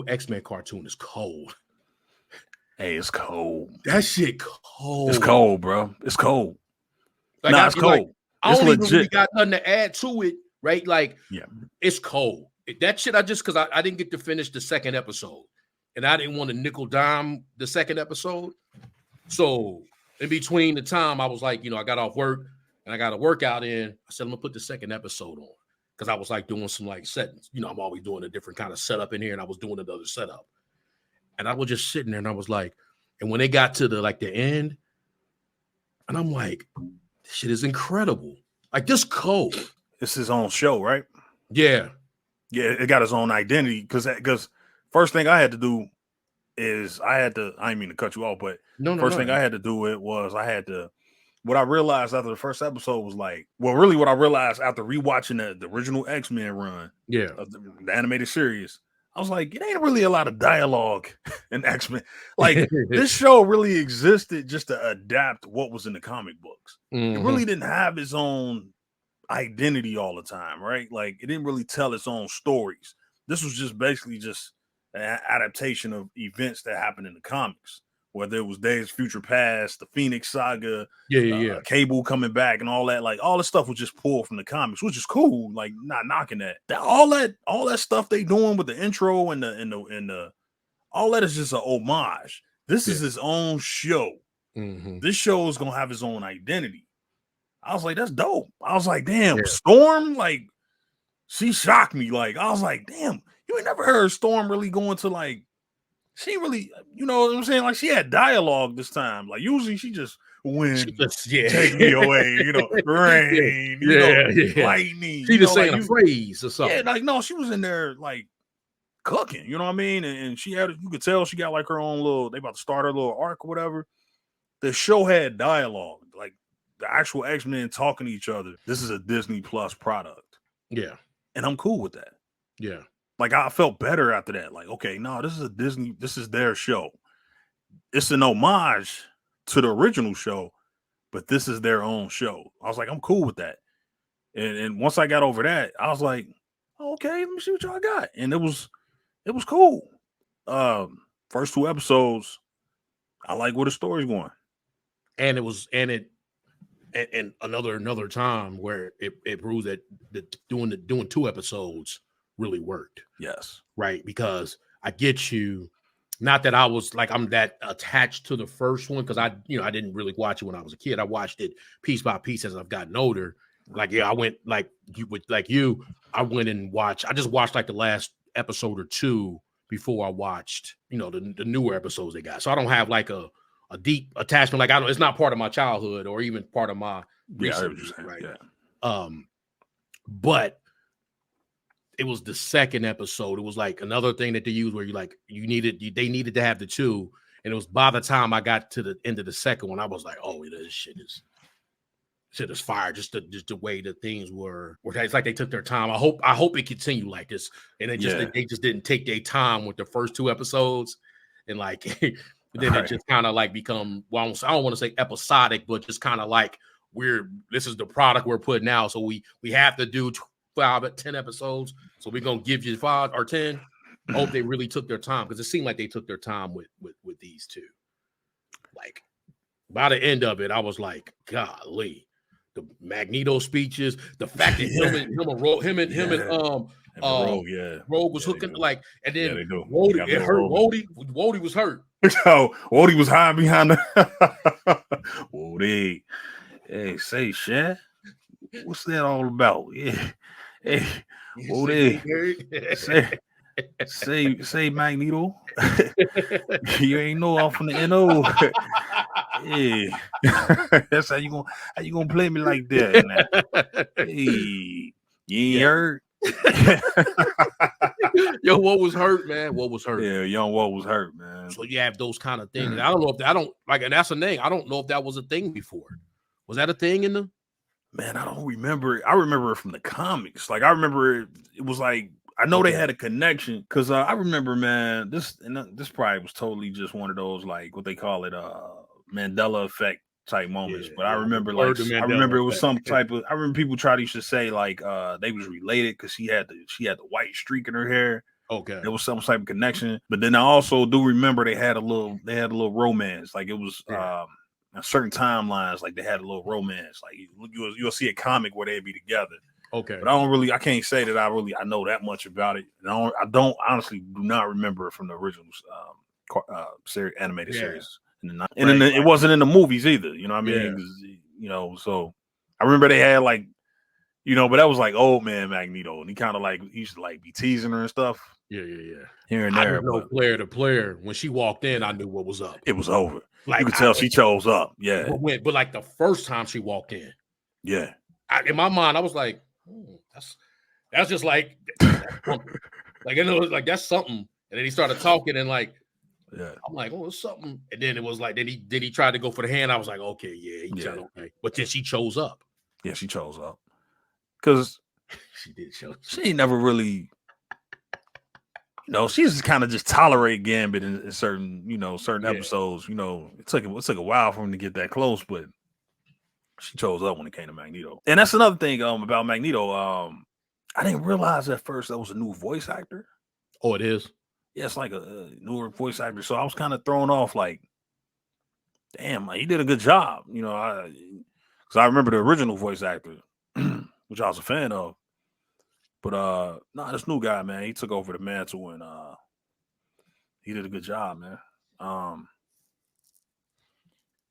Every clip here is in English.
new X-Men cartoon is cold. Hey, it's cold. That shit cold. It's cold, bro. It's cold. Like, it's cold. Like, I don't legit. even really got nothing to add to it, right? Like, yeah, it's cold. That shit, because I didn't get to finish the second episode, and I didn't want to nickel dime the second episode. So in between the time, I was like, I got off work and I got a workout in. I said, I'm gonna put the second episode on because I was like doing some like settings. I'm always doing a different kind of setup in here, and I was doing another setup. And I was just sitting there, and I was like, and when they got to the end, and I'm like, this shit is incredible. Like, this cold. It's his own show, right? Yeah. Yeah, it got its own identity because first thing I had to do is I didn't mean to cut you off, but first thing I had to do was what I realized after the first episode was like, well, really what I realized after rewatching the original X-Men run, of the animated series, I was like, it ain't really a lot of dialogue in X-Men. Like, this show really existed just to adapt what was in the comic books. Mm-hmm. It really didn't have its own identity all the time, right? Like, it didn't really tell its own stories. This was just basically just an adaptation of events that happened in the comics, whether it was Days of Future Past, the Phoenix Saga, Cable coming back, and all that. Like, all this stuff was just pulled from the comics, which is cool. Like, not knocking that. All that stuff they doing with the intro and the all that is just an homage. This is his own show. Mm-hmm. This show is gonna have his own identity. I was like, that's dope. I was like, damn, Storm, like, she shocked me. Like, I was like, damn, you ain't never heard Storm really going to, like, she really, you know what I'm saying? Like, she had dialogue this time. Like, usually she just win, take me away, rain, lightning. She just saying a phrase or something. Yeah, like, no, she was in there, like, cooking, you know what I mean? And she had, you could tell she got, like, her own little, they about to start her little arc or whatever. The show had dialogue, like, the actual X-Men talking to each other. This is a Disney Plus product. Yeah. And I'm cool with that. Yeah. Like, I felt better after that. Like, okay, no, this is their show. It's an homage to the original show, but this is their own show. I was like, I'm cool with that. And once I got over that, I was like, oh, okay, let me see what y'all got. And it was cool. First two episodes, I like where the story's going. And another time where it proves that doing 2 episodes really worked. Yes. Right. Because I get you. Not that I was like, I'm that attached to the first one. Cause I didn't really watch it when I was a kid. I watched it piece by piece as I've gotten older. Like, I went I went and watched, I just watched like the last episode or 2 before I watched, the newer episodes they got. So I don't have like a deep attachment. Like, it's not part of my childhood or even part of my research. Right. Yeah. But it was the second episode. It was like another thing that they used where they needed to have the 2. And it was by the time I got to the end of the second one, I was like, oh, this shit is fire. Just the way that things were. It's like they took their time. I hope it continued like this. And they just didn't take their time with the first 2 episodes. And like, then it just kind of like become, well, I don't want to say episodic, but just kind of like this is the product we're putting out. So we have to do 10 episodes. So we're going to give you 5 or 10. I hope they really took their time, because it seemed like they took their time with these 2. Like, by the end of it, I was like, golly, the Magneto speeches, the fact that him and Rogue was hooking, like, and then Wody, it hurt Wody. Wody was hurt. Oh, Wody was hiding behind the Wody. Hey, say, Shan, what's that all about? Yeah. Hey, Wody. Say Magneto. You ain't know off from the NO. Yeah. That's how you gonna play me like that. Hey, you ain't hurt. Yo, what was hurt, man? What was hurt? Yeah, young what was hurt, man. So you have those kind of things. And and that's a thing. I don't know if that was a thing before. Was that a thing in the? Man, I don't remember. I remember it from the comics. Like, I remember it was like, I know they had a connection, because I remember, man, this probably was totally just one of those, like, what they call it, Mandela effect type moments. But I remember, like, I remember it was some type of, I remember people used to say, like, they was related because she had the white streak in her hair. Okay. There was some type of connection. But then I also do remember they had a little romance. Like it was certain timelines, like they had a little romance. Like you'll see a comic where they'd be together. Okay. But I can't say that I know that much about it. And I don't honestly do not remember it from the original animated series. It wasn't in the movies either. You know what I mean? You know, so I remember they had like, you know, but that was like old man Magneto, and he kind of like he used to like be teasing her and stuff. Yeah. Here and there. I know player to player. When she walked in, I knew what was up. It was over. Like you could tell she chose up. Yeah. But like the first time she walked in, yeah. In my mind, I was like, that's just like, like I know, like that's something. And then he started talking, and like, I'm like, oh, it's something. And then it was like, then he tried to go for the hand. I was like, okay, okay. But then she chose up. Yeah, she chose up because she did show. She ain't never really. You know, she just kind of just tolerate Gambit in certain episodes. You know, it took a while for him to get that close, but she chose up when it came to Magneto. And that's another thing about Magneto. I didn't realize at first that was a new voice actor. Oh, it is? Yeah, it's like a newer voice actor. So I was kind of thrown off like, damn, he did a good job. You know, because I remember the original voice actor, which I was a fan of. But this new guy, man, he took over the mantle and he did a good job, man.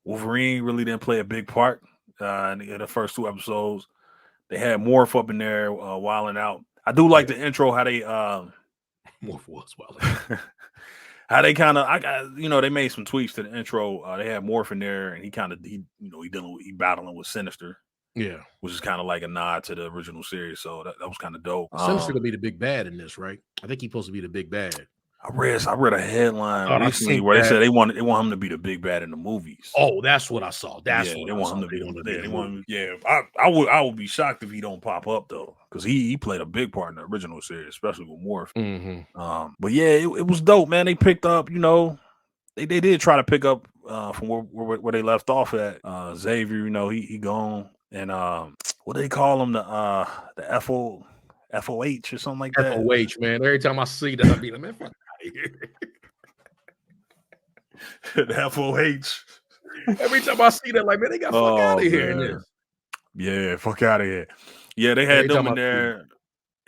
Wolverine really didn't play a big part in the first 2 episodes. They had Morph up in there wilding out. I do like the intro, how they Morph was wilding. How they kind of they made some tweaks to the intro. They had Morph in there, and he battling with Sinister. Yeah, which is kind of like a nod to the original series. So that was kind of dope. Sinister gonna be the big bad in this, right? I think he's supposed to be the big bad. I read a headline recently where they said they want him to be the big bad in the movies. Oh, that's what I saw. They want him to be on the I would be shocked if he don't pop up though, because he played a big part in the original series, especially with Morph. Mm-hmm. But yeah, it was dope, man. They picked up, they did try to pick up from where they left off at. Xavier, he gone. And what do they call him? The FOH or something like that. FOH, man. Every time I see that, I be like, man, fuck out of here. The FOH. Every time I see that, like, man, they got fuck out of here in this. Yeah, fuck out of here. Yeah, they had them in there,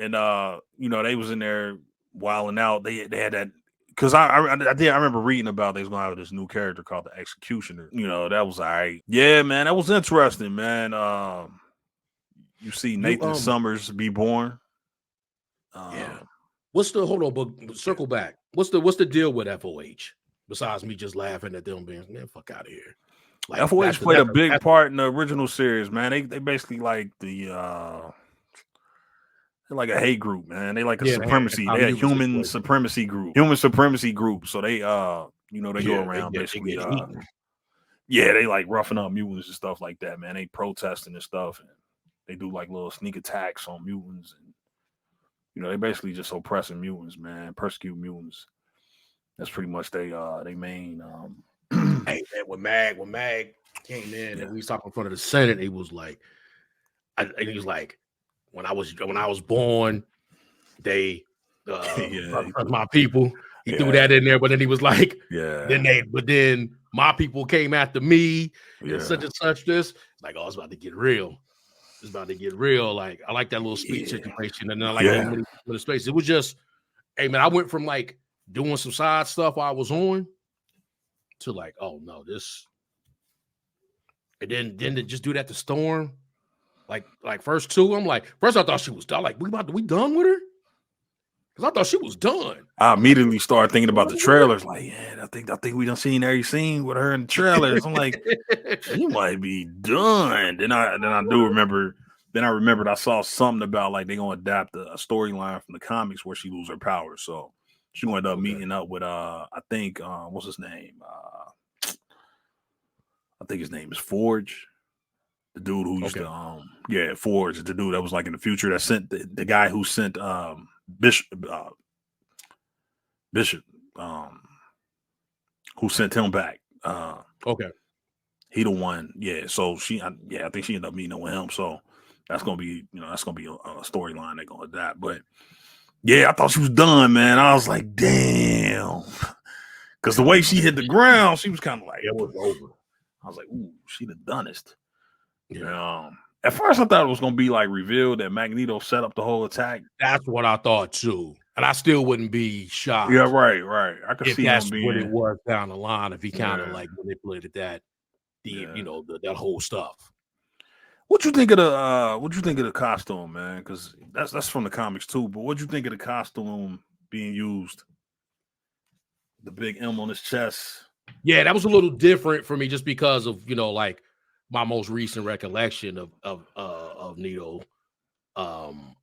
and they was in there wilding out. They had that. Because I remember reading about they was gonna have this new character called the Executioner. That was all right. Yeah, man, that was interesting, man. You see Nathan Summers be born. Yeah. Hold on, but circle back. What's the deal with FOH? Besides me just laughing at them being, man, fuck out of here. Like, FOH played a big part in the original series, man. They basically like the like a hate group, man. They like a supremacy. They a human supremacy group. So they they go around basically. They like roughing up mutants and stuff like that, man. They protesting and stuff, and they do like little sneak attacks on mutants, and they basically just oppressing mutants, man, persecute mutants. That's pretty much they main. Hey man, when Mag came in and we was talking in front of the Senate, he was like, When I was born, they my people. He threw that in there, but then he was like, then my people came after me and such and such. This like, oh, it's about to get real. It's about to get real. Like, I like that little speech situation, and then I like that little space. It was just, hey man, I went from like doing some side stuff while I was on to like, oh no, this, and then to just do that to Storm. Like first 2, I'm like, first I thought she was done. Like, we done with her? Because I thought she was done. I immediately started thinking about the trailers. Like, yeah, I think we done seen every scene with her in the trailers. I'm like, she might be done. Then I do remember. Then I remembered I saw something about like they gonna adapt a storyline from the comics where she lose her powers. So she gonna end up meeting up with I think what's his name? I think his name is Forge. The dude who used to Forge, the dude that was like in the future that sent the guy who sent Bishop who sent him back. He the one, so I think she ended up meeting up with him. So that's gonna be a storyline they're gonna adapt. But Yeah, I thought she was done, man. I was like, damn. Because the way she hit the ground, she was kind of like, it was over. I was like, ooh, she the dunnest. Yeah. At first, I thought it was going to be like revealed that Magneto set up the whole attack. That's what I thought too. And I still wouldn't be shocked. Yeah, right. I could see that's him being what it was down the line, if he kind of like manipulated that, that whole stuff. What you think of the costume, man? Because that's from the comics too. But what you think of the costume being used? The big M on his chest. Yeah, that was a little different for me, just because of like my most recent recollection of Nito. And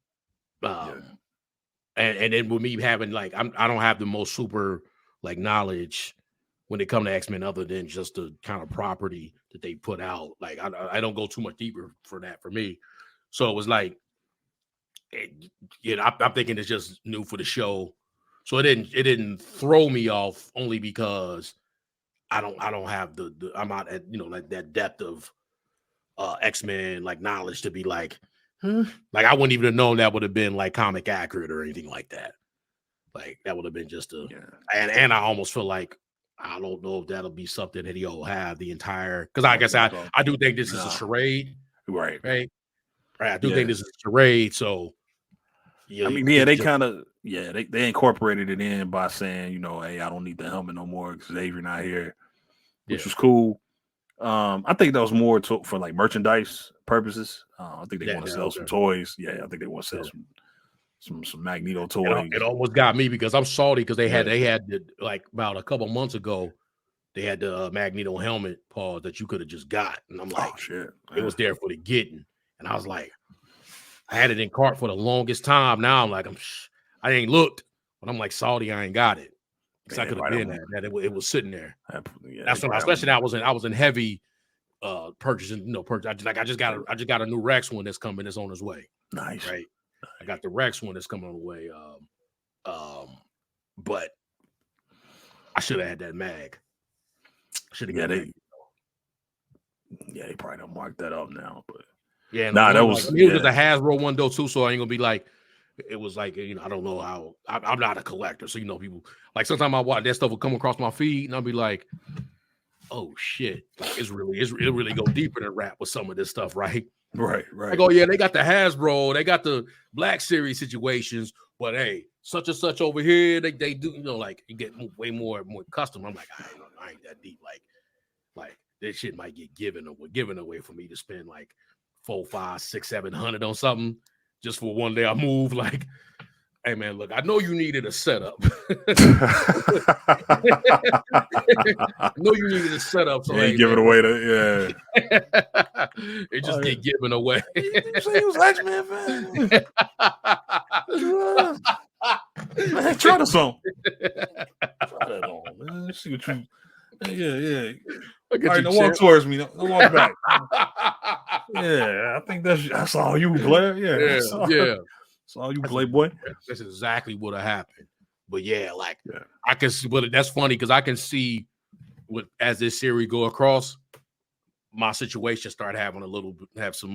then with me having like I don't have the most super like knowledge when it comes to X-Men, other than just the kind of property that they put out. Like I don't go too much deeper for that for me. So it was like, I'm thinking it's just new for the show. So it didn't throw me off, only because I don't have the I'm not at like that depth of X-Men like knowledge to be like, like I wouldn't even have known that would have been like comic accurate or anything like that. Like that would have been just and I almost feel like I don't know if that'll be something that he'll have the entire, because I guess I do think this is a charade. Right. I do think this is a charade. So I mean, they kind of they incorporated it in by saying, hey, I don't need the helmet no more because Xavier not here, which was cool. I think that was more for like merchandise purposes. I think they want to sell some toys. Yeah, I think they want to sell some Magneto toys. It almost got me because I'm salty because they had like about a couple months ago, they had the Magneto helmet pause that you could have just got, and I'm like, oh shit, it was there for the getting, and I was like, I had it in cart for the longest time. Now I'm like, I ain't looked, but I'm like salty I ain't got it. Because I could have been that it was sitting there. That's what, especially I was in heavy purchasing. I just got a new Rex one that's coming. That's on its way. Nice, right? I got the Rex one that's coming on the way. But I should have had that mag. Should have got it. They probably don't mark that up now, but that was it was just a Hasbro one though too. So I ain't gonna be like. It was like, I don't know how I'm not a collector. So, people like sometimes I watch that stuff will come across my feed and I'll be like, oh shit. Like it really go deeper than rap with some of this stuff. Right. Right. Like, oh yeah, they got the Hasbro, they got the Black Series situations, but hey, such and such over here, they do, like you get way more custom. I'm like, I ain't that deep. Like this shit might get given away for me to spend like $400, $500, $600, $700 on something. Just for one day I move, like, hey man, look, I know you needed a setup. I know you needed a setup. So hey, give it away to it just get given away. You say he was X-Men fan. Man, try the song. Try that on, man. Let's see what you. Yeah. All right, now walk towards me. Don't walk back. I think that's all you, Blair. Yeah. That's all you, Playboy. That's exactly what happened. But I can see. But that's funny because I can see as this series go across, my situation start having have some.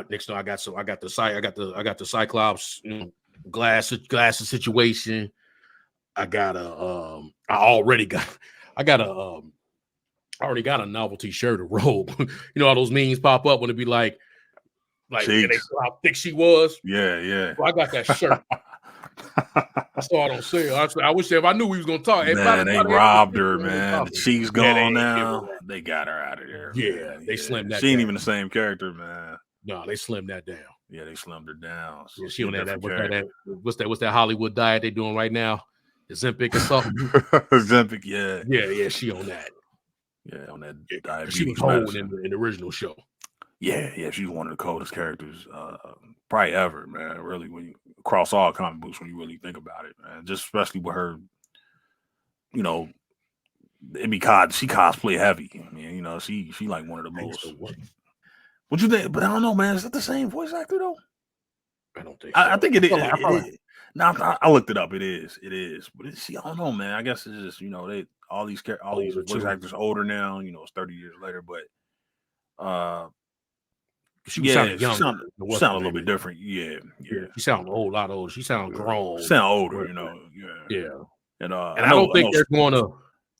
Next time I got the Cyclops glasses situation. I already got a novelty shirt, a robe. All those memes pop up when it be like how thick she was. Yeah. So I got that shirt. I saw it on sale. I wish if I knew we was gonna talk. Man, they robbed her, man. The cheeks gone now. They got her out of there. Yeah, they slimmed that. She ain't even the same character, man. No, they slimmed that down. Yeah, they slimmed her down. So she on what's that Hollywood diet they doing right now? Ozempic or something. Ozempic, yeah. Yeah, she on that. Yeah, on that diabetes. She was cold in the original show. Yeah, she's one of the coldest characters probably ever, man. Really, when you across all comic books, when you really think about it, man. Just especially with her, she cosplay heavy. I mean, she like one of the most. What you think? But I don't know, man. Is that the same voice actor though? I don't think. So. I think it is. No, I looked it up. It is. But I don't know, man. I guess it's just all these voice actors older now. It's 30 years later, but She was sounding younger. Sound a little bit different. Yeah. She sounded a whole lot older. She sounded grown. Sound older, Yeah. And I don't think they're going to.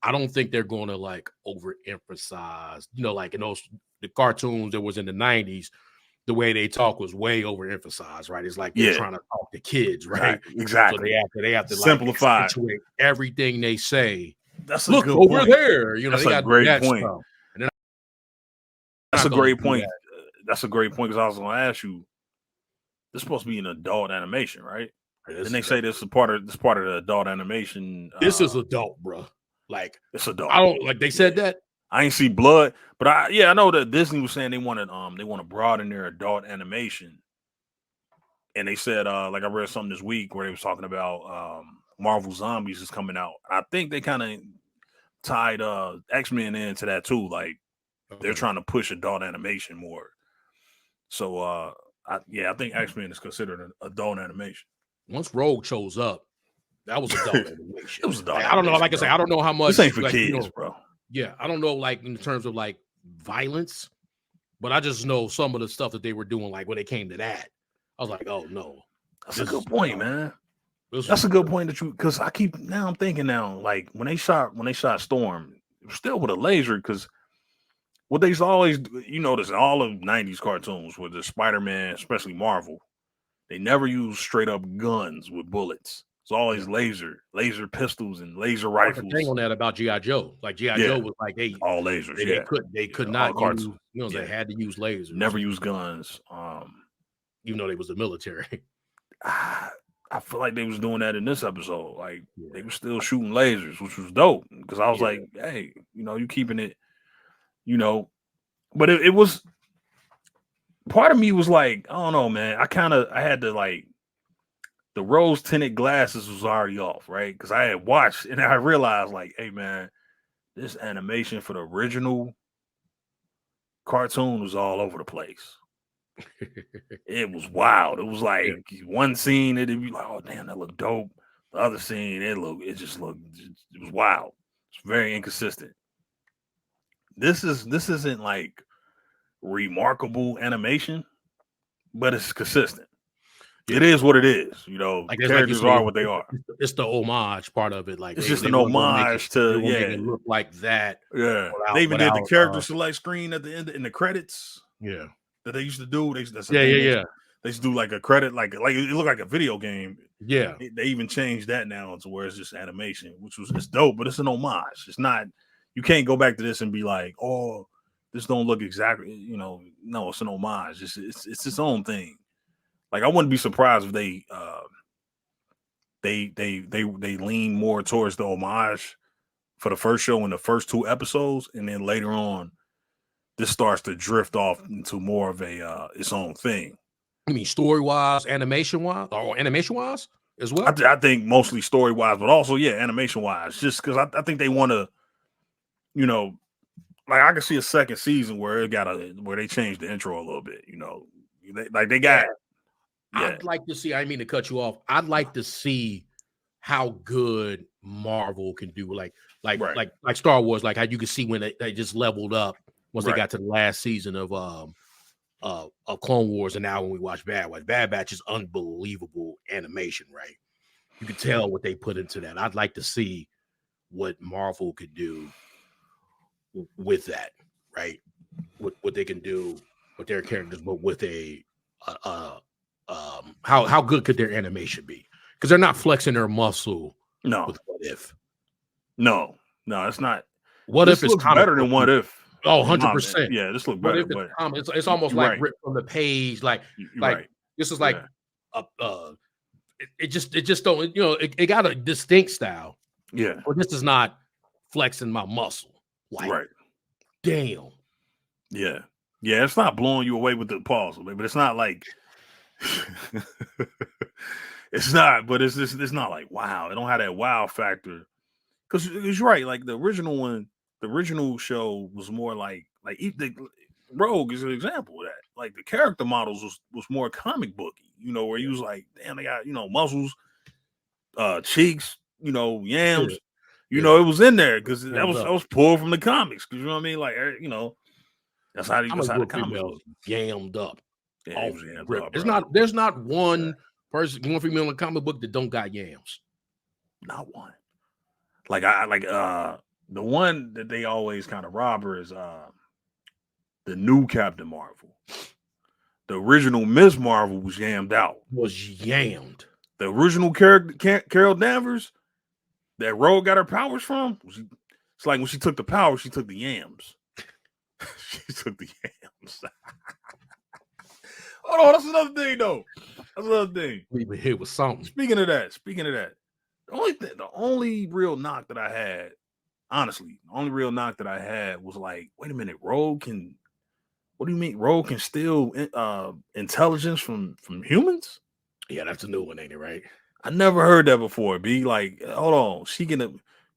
I don't think they're going to like overemphasize. Like in the cartoons that was in the 90s, the way they talk was way overemphasized, right? It's like they're trying to talk to kids, right? Exactly. So they have to simplify like, everything they say. That's look over there. That's a great point. That's a great point. That's a great point because I was going to ask you. This is supposed to be an adult animation, right? Didn't they say this is part of the adult animation? This is adult, bro. Like it's adult. I don't like they said that. I ain't see blood, but I know that Disney was saying they want to broaden their adult animation. And they said, like I read something this week where they was talking about Marvel Zombies is coming out. I think they kind of tied X-Men into that too. Like they're trying to push adult animation more. So I think X-Men is considered an adult animation. Once Rogue shows up, that was adult animation. It was adult. I don't know. Like I say, I don't know how much. This ain't for kids, bro. Yeah, I don't know, like in terms of like violence, but I just know some of the stuff that they were doing, like when it came to that, I was like, oh no, that's a good point, man. That's a good point because I'm thinking now, like when they shot Storm, it was still with a laser because what they always, this in all of 90s cartoons with the Spider-Man, especially Marvel, they never use straight up guns with bullets. It's always laser pistols and laser rifles. Thing on that about G.I. Joe. Like G.I. Joe was like all lasers. They could not use, they had to use lasers. Never use guns. Even though they was the military. I feel like they was doing that in this episode. Like they were still shooting lasers, which was dope. Because I was like, hey, you keeping it, but it was part of me was like, I don't know, man. I had to like. The rose tinted glasses was already off, right? Because I had watched and I realized, like, hey, man, this animation for the original cartoon was all over the place. It was wild. It was like one scene, it'd be like, oh, damn, that looked dope. The other scene, it was wild. It's very inconsistent. This isn't like remarkable animation, but it's consistent. It is what it is, like characters are what they are. It's the homage part of it. Like it's just an homage to it look like that. Yeah, they even did the character select screen at the end in the credits. Yeah, that they used to do. They used to do like a credit, like it looked like a video game. Yeah, they even changed that now to where it's just animation, which was it's dope, but it's an homage. It's not. You can't go back to this and be like, oh, this don't look exactly. No, it's an homage. It's its own thing. Like I wouldn't be surprised if they lean more towards the homage for the first show in the first 2 episodes, and then later on, this starts to drift off into more of a its own thing. I mean, story wise, animation wise as well. I think mostly story wise, but also animation wise. Just because I think they want to, like I can see a second season where they changed the intro a little bit. They got. I'd like to see. I didn't mean to cut you off. I'd like to see how good Marvel can do. Like Star Wars. Like how you can see when they just leveled up once they got to the last season of Clone Wars, and now when we watch Bad Batch is unbelievable animation. Right, you can tell what they put into that. I'd like to see what Marvel could do with that. Right, what they can do with their characters, but with how good could their animation be? Because they're not flexing their muscle. No. With What If? No, it's not. What If is better than What If? Oh, 100%. Yeah, this looks better. But it's almost like ripped from the page. Like this is like it just don't. It got a distinct style. Yeah, but this is not flexing my muscle. Like, damn. Yeah. It's not blowing you away with the pause, but it's not like. It's not, but it's not like wow. It don't have that wow factor because you're right. Like the original show was more like Rogue is an example of that. Like the character models was more comic booky, where you was like, damn, they got muscles, cheeks, yams, it was in there because that was pulled from the comics. Because you know what I mean, like That's how the comics was. Yammed up. Yeah, there's not one female in a comic book that don't got yams. Not one. Like the one that they always kind of rob her is the new Captain Marvel. The original Ms. Marvel was yammed out. The original Carol Danvers that Rogue got her powers from. It's like when she took the power, she took the yams. She took the yams. Hold on, that's another thing though. That's another thing. We been hit with something. Speaking of that, the only real knock that I had, honestly, was like, wait a minute, Rogue can. What do you mean Rogue can steal intelligence from humans? Yeah, that's a new one, ain't it? Right? I never heard that before. Be like, hold on,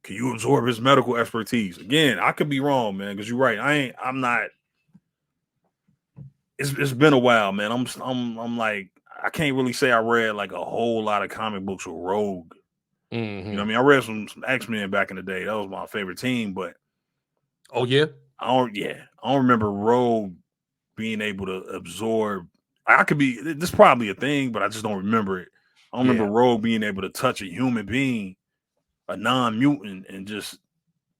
can you absorb his medical expertise? Again, I could be wrong, man, because you're right. I'm not. It's been a while, man. I'm like, I can't really say I read like a whole lot of comic books with Rogue. Mm-hmm. You know what I mean? I read some X-Men back in the day. That was my favorite team, but oh yeah, I don't remember Rogue being able to absorb. This probably a thing, but I just don't remember it. I don't remember Rogue being able to touch a human being, a non-mutant, and just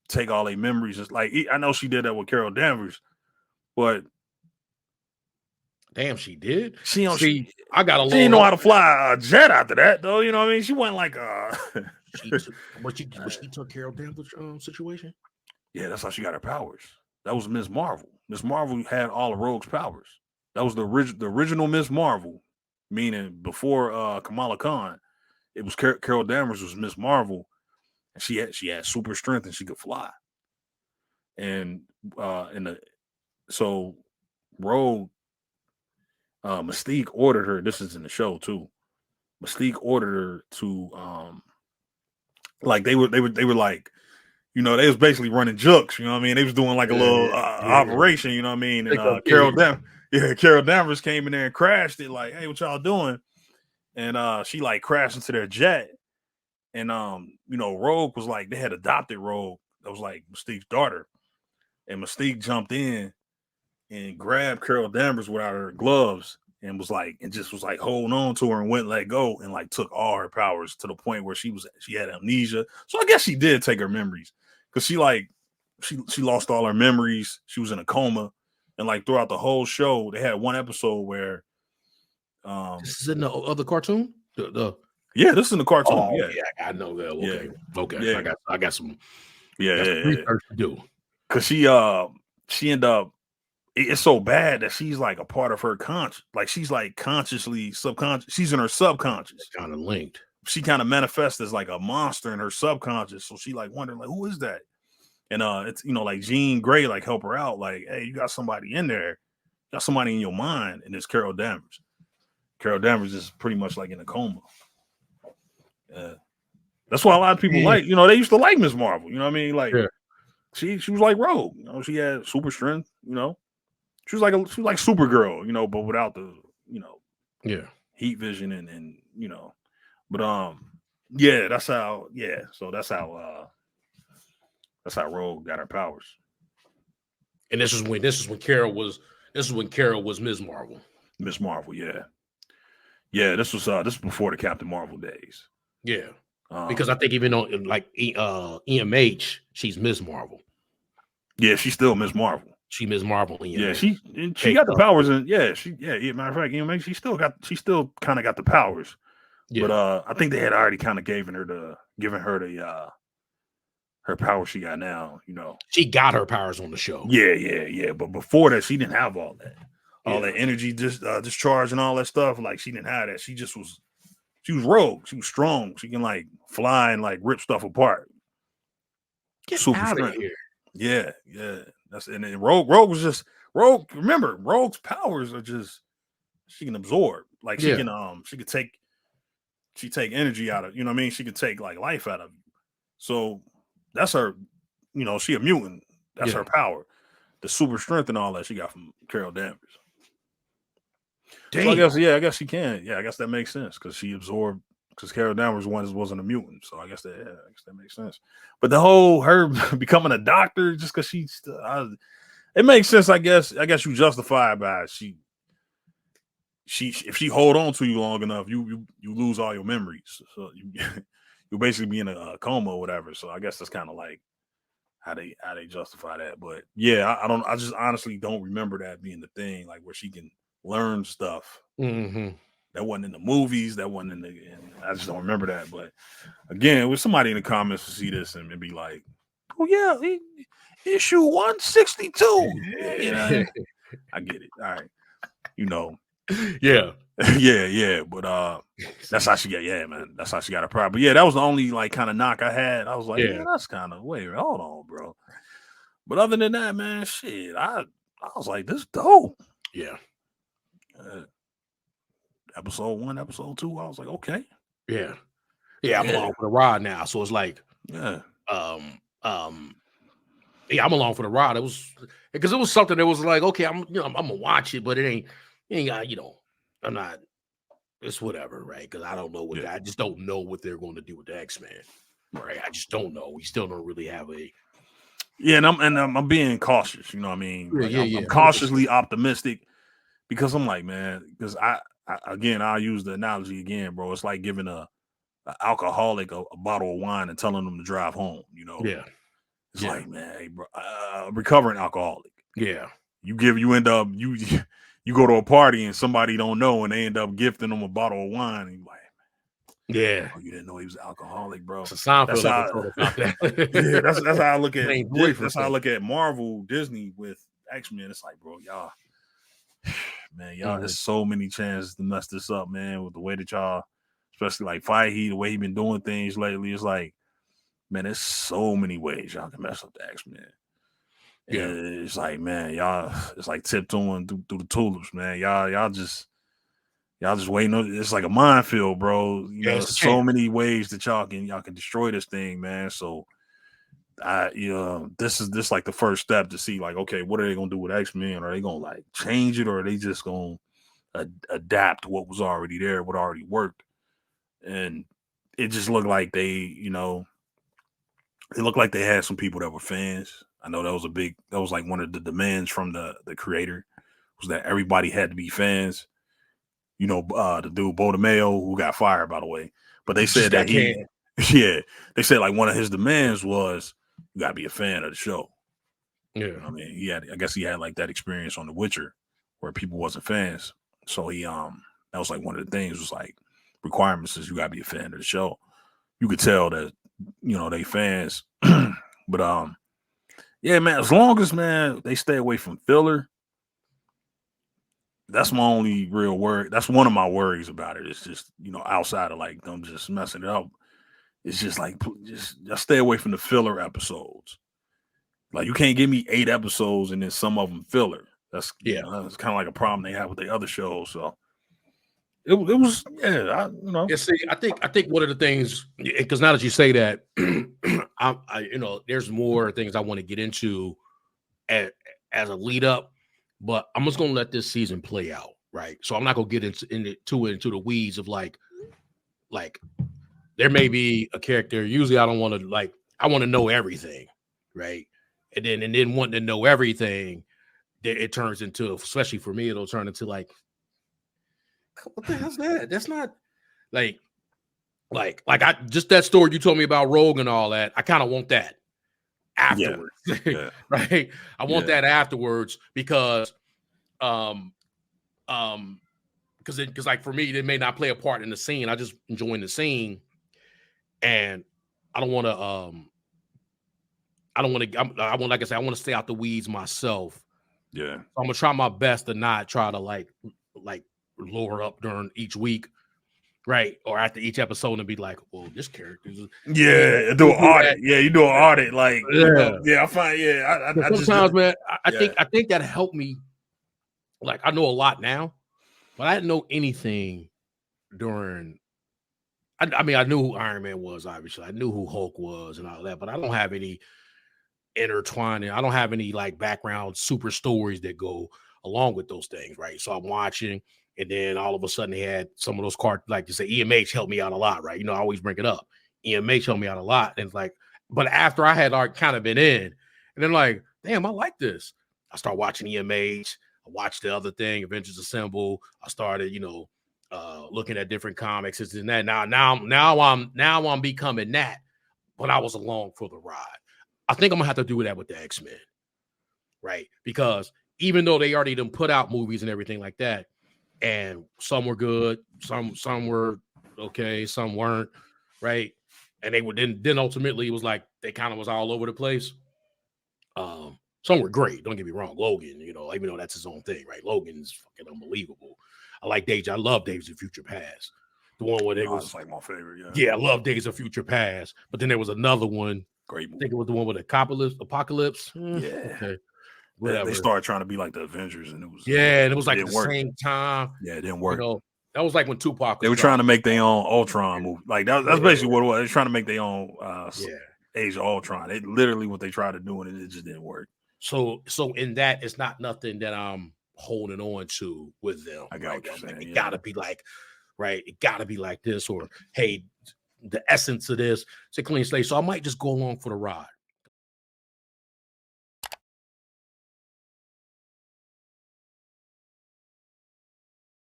take all their memories. It's like, I know she did that with Carol Danvers, but damn, she did. She didn't know how to fly a jet after that, though. You know what I mean? She wasn't like she took Carol Danvers' situation. Yeah, that's how she got her powers. That was Ms. Marvel. Ms. Marvel had all of Rogue's powers. That was the original Ms. Marvel, meaning before Kamala Khan. It was Carol Danvers was Ms. Marvel, and she had super strength and she could fly. And so Rogue, Mystique ordered her. This is in the show too. Mystique ordered her to like they were like, you know, they was basically running jukes, you know what I mean? They was doing like a little operation, you know what I mean? And Carol Danvers came in there and crashed it, like, hey, what y'all doing? And she like crashed into their jet. And you know, Rogue was like, they had adopted Rogue. That was like Mystique's daughter. And Mystique jumped in and grabbed Carol Danvers without her gloves and was like holding on to her and wouldn't let go and like took all her powers to the point where she had amnesia. So I guess she did take her memories because she lost all her memories. She was in a coma, and like throughout the whole show, they had one episode where this is in the other cartoon. Yeah, this is in the cartoon. Oh, yeah, I know that. Okay. Yeah. I got some research to do. Cause she ended up. It's so bad that she's like a part of her conscious, like she's like consciously subconscious. She's in her subconscious, kind of linked. She kind of manifests as like a monster in her subconscious. So she like wondering like, who is that? And it's, you know, like Jean Grey like help her out. Like, hey, you got somebody in there, you got somebody in your mind, and it's Carol Danvers. Carol Danvers is pretty much like in a coma. That's why a lot of people like, you know, they used to like Ms. Marvel. You know what I mean? Like, she was like Rogue. You know, she had super strength. You know. She was like Supergirl, you know, but without the, you know, heat vision and you know, but that's how Rogue got her powers. And this is when Carol was Ms. Marvel. Ms. Marvel, yeah. This was before the Captain Marvel days. Yeah, because I think even on like EMH, she's Ms. Marvel. Yeah, she's still Ms. Marvel. She Ms. Marvel. Yeah, she got the powers, and matter of fact, she still kind of got the powers. Yeah. But I think they had already kind of given her the her power she got now. You know, she got her powers on the show. Yeah. But before that, she didn't have all that, that energy discharge and all that stuff. Like she didn't have that. She was Rogue. She was strong. She can like fly and like rip stuff apart. Get super out of here. Yeah. And then Rogue. Remember, Rogue's powers are just she can absorb. Like she could take energy out of, you know what I mean? She could take like life out of you. So that's her, you know, she a mutant. That's her power. The super strength and all that she got from Carol Danvers. Dang. So I guess she can. Yeah, I guess that makes sense because she absorbed. Because Carol Danvers wasn't a mutant, so I guess that makes sense. But the whole her becoming a doctor just because It makes sense, I guess. I guess you justify it by she if she hold on to you long enough, you lose all your memories. So you basically be in a coma or whatever. So I guess that's kind of like how they justify that. But yeah, I just honestly don't remember that being the thing, like where she can learn stuff. Mm-hmm. That wasn't in the movies. That wasn't in the. I just don't remember that. But again, with somebody in the comments to see this and be like, "Oh yeah, issue 162." You know, I get it. All right, you know. Yeah. yeah. But that's how she got. Yeah, man, that's how she got a problem. But yeah, that was the only like kind of knock I had. I was like, yeah, that's kind of wait, hold on, bro. But other than that, man, shit, I was like, this dope. Yeah. Episode 1, episode 2, I was like, okay. Yeah. I'm along for the ride now. So it's like, yeah, I'm along for the ride. It was because it was something that was like, okay, I'm gonna watch it, but it ain't got, I'm not. It's whatever, right? Because I don't know what I just don't know what they're going to do with the X-Men, right? I just don't know. We still don't really have a. Yeah, and I'm being cautious. You know what I mean? Like, I'm cautiously optimistic because I'm like, man, because I'll use the analogy again, bro. It's like giving a alcoholic a bottle of wine and telling them to drive home. Yeah. It's like, man, hey, bro, recovering alcoholic. Yeah. You end up you go to a party and somebody don't know and they end up gifting them a bottle of wine and you're like, yeah, oh, you didn't know he was alcoholic, bro. That's how I look at that's how I look at Marvel, Disney with X-Men. It's like, bro, y'all, there's so many chances to mess this up, man, with the way that y'all, especially like Feige, the way he been doing things lately. It's like, man, there's so many ways y'all can mess up the X-Men. Yeah, it's like, man, y'all, it's like tiptoeing through the tulips, man. Y'all just waiting on. It's like a minefield, bro. There's so many ways that y'all can destroy this thing, man. So, this is like the first step to see, like, okay, what are they gonna do with X-Men? Are they gonna like change it, or are they just gonna adapt what was already there, what already worked? And it just looked like they had some people that were fans. I know that was like one of the demands from the creator was that everybody had to be fans. The dude Bo DeMayo, who got fired, by the way. But they said that they said like one of his demands was you gotta be a fan of the show. Yeah. I mean, I guess he had like that experience on The Witcher where people wasn't fans. So he that was like one of the things was like requirements is you gotta be a fan of the show. You could tell that, they fans. But yeah, man, as long as, man, they stay away from filler, that's my only real worry. That's one of my worries about it. It's just, outside of like them just messing it up. It's just like, just stay away from the filler episodes. Like, you can't give me 8 episodes and then some of them filler. That's that's kind of like a problem they have with the other shows. So it was Yeah, see, I think one of the things, because now that you say that, there's more things I want to get into as a lead up, but I'm just gonna let this season play out, right? So I'm not gonna get into the weeds of like there may be a character. Usually, I don't want to I want to know everything, right? And then wanting to know everything, it turns into, especially for me, it'll turn into like, what the hell's that? That's not like I just that story you told me about Rogue and all that. I kind of want that afterwards, right? I want that afterwards because like for me, it may not play a part in the scene. I just enjoying the scene, and I want, like I said, I want to stay out the weeds myself. Yeah, so I'm gonna try my best to not try to like lower up during each week, right? Or after each episode and be like, well, this character is do an audit. Yeah, you do an audit. Like, I find sometimes, man, I think that helped me. Like, I know a lot now, but I didn't know anything during. I mean, I knew who Iron Man was, obviously. I knew who Hulk was and all that, but I don't have any intertwining. I don't have any like background super stories that go along with those things, right? So I'm watching, and then all of a sudden they had some of those cards, like you say, EMH helped me out a lot, right? I always bring it up. EMH helped me out a lot, and it's like, but after I had kind of been in, and then like, damn, I like this. I started watching EMH. I watched the other thing, Avengers Assemble. I started, looking at different comics and that. Now I'm becoming that, but I was along for the ride. I think I'm gonna have to do that with the X-Men, right? Because even though they already done put out movies and everything like that, and some were good, some were okay, some weren't, right? And they were then ultimately it was like they kind of was all over the place. Some were great, don't get me wrong. Logan, even though that's his own thing, right? Logan's fucking unbelievable. I love Days of Future Past. The one where they was like my favorite, yeah, I love Days of Future Past. But then there was another one. Great movie. I think it was the one with Apocalypse. Yeah. Okay. Whatever. They started trying to be like the Avengers, and it was and it was like at the same time. Yeah, it didn't work. That was like when Tupac was they were trying to make their own Ultron movie. Like that's basically what it was. They're trying to make their own Age of Ultron. It literally what they tried to do, and it just didn't work. So in that, it's not nothing that I'm holding on to with them. I got what you're saying. It gotta be like, right? It gotta be like this, or hey, the essence of this. It's a clean slate. So I might just go along for the ride.